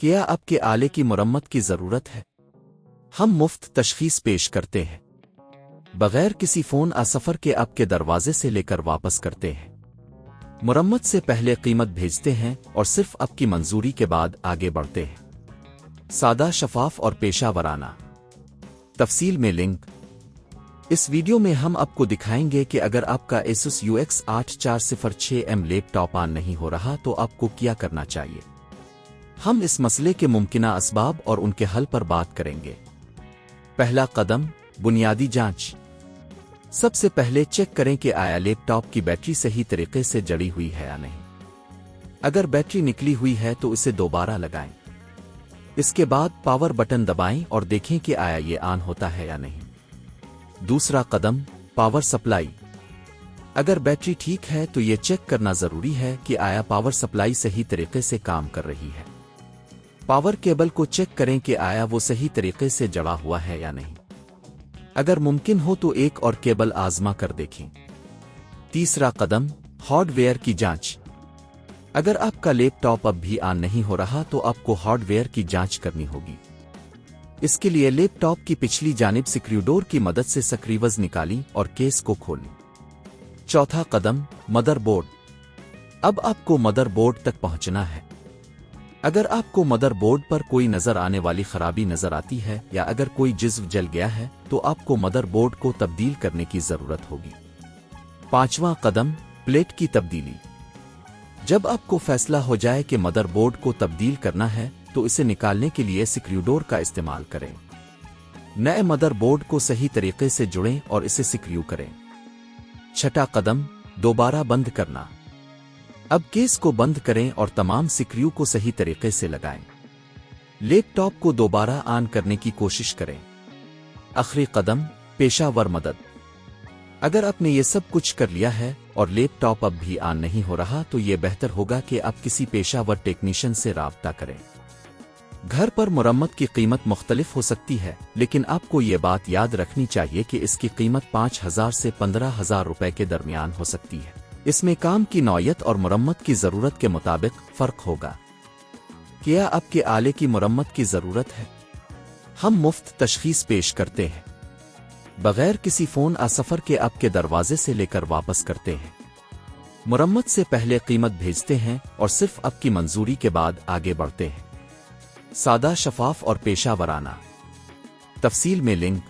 کیا آپ کے آلے کی مرمت کی ضرورت ہے؟ ہم مفت تشخیص پیش کرتے ہیں، بغیر کسی فون سفر کے آپ کے دروازے سے لے کر واپس کرتے ہیں۔ مرمت سے پہلے قیمت بھیجتے ہیں اور صرف آپ کی منظوری کے بعد آگے بڑھتے ہیں۔ سادہ، شفاف اور پیشہ ورانہ۔ تفصیل میں لنک۔ اس ویڈیو میں ہم آپ کو دکھائیں گے کہ اگر آپ کا Asus Ux8406M لیپ ٹاپ آن نہیں ہو رہا تو آپ کو کیا کرنا چاہیے۔ ہم اس مسئلے کے ممکنہ اسباب اور ان کے حل پر بات کریں گے۔ پہلا قدم، بنیادی جانچ۔ سب سے پہلے چیک کریں کہ آیا لیپ ٹاپ کی بیٹری صحیح طریقے سے جڑی ہوئی ہے یا نہیں۔ اگر بیٹری نکلی ہوئی ہے تو اسے دوبارہ لگائیں۔ اس کے بعد پاور بٹن دبائیں اور دیکھیں کہ آیا یہ آن ہوتا ہے یا نہیں۔ دوسرا قدم، پاور سپلائی۔ اگر بیٹری ٹھیک ہے تو یہ چیک کرنا ضروری ہے کہ آیا پاور سپلائی صحیح طریقے سے کام کر رہی ہے۔ پاور کیبل کو چیک کریں کہ آیا وہ صحیح طریقے سے جڑا ہوا ہے یا نہیں۔ اگر ممکن ہو تو ایک اور کیبل آزما کر دیکھیں۔ تیسرا قدم، ہارڈ ویئر کی جانچ۔ اگر آپ کا لیپ ٹاپ اب بھی آن نہیں ہو رہا تو آپ کو ہارڈ ویئر کی جانچ کرنی ہوگی۔ اس کے لیے لیپ ٹاپ کی پچھلی جانب سکریو ڈور کی مدد سے سکریوز نکالیں اور کیس کو کھولیں۔ چوتھا قدم، مدر بورڈ۔ اب آپ کو مدر بورڈ تک پہنچنا ہے۔ اگر آپ کو مدر بورڈ پر کوئی نظر آنے والی خرابی نظر آتی ہے یا اگر کوئی جزو جل گیا ہے تو آپ کو مدر بورڈ کو تبدیل کرنے کی ضرورت ہوگی۔ پانچواں قدم، پلیٹ کی تبدیلی۔ جب آپ کو فیصلہ ہو جائے کہ مدر بورڈ کو تبدیل کرنا ہے تو اسے نکالنے کے لیے سکریو ڈور کا استعمال کریں۔ نئے مدر بورڈ کو صحیح طریقے سے جڑیں اور اسے سکریو کریں۔ چھٹا قدم، دوبارہ بند کرنا۔ اب کیس کو بند کریں اور تمام سکریو کو صحیح طریقے سے لگائیں۔ لیپ ٹاپ کو دوبارہ آن کرنے کی کوشش کریں۔ آخری قدم، پیشہ ور مدد۔ اگر آپ نے یہ سب کچھ کر لیا ہے اور لیپ ٹاپ اب بھی آن نہیں ہو رہا تو یہ بہتر ہوگا کہ آپ کسی پیشہ ور ٹیکنیشین سے رابطہ کریں۔ گھر پر مرمت کی قیمت مختلف ہو سکتی ہے، لیکن آپ کو یہ بات یاد رکھنی چاہیے کہ اس کی قیمت 5,000 سے 15,000 روپے کے درمیان ہو سکتی ہے۔ اس میں کام کی نوعیت اور مرمت کی ضرورت کے مطابق فرق ہوگا۔ کیا آپ کے آلے کی مرمت کی ضرورت ہے؟ ہم مفت تشخیص پیش کرتے ہیں، بغیر کسی فون سفر کے آپ کے دروازے سے لے کر واپس کرتے ہیں۔ مرمت سے پہلے قیمت بھیجتے ہیں اور صرف آپ کی منظوری کے بعد آگے بڑھتے ہیں۔ سادہ، شفاف اور پیشہ ورانہ۔ تفصیل میں لنک۔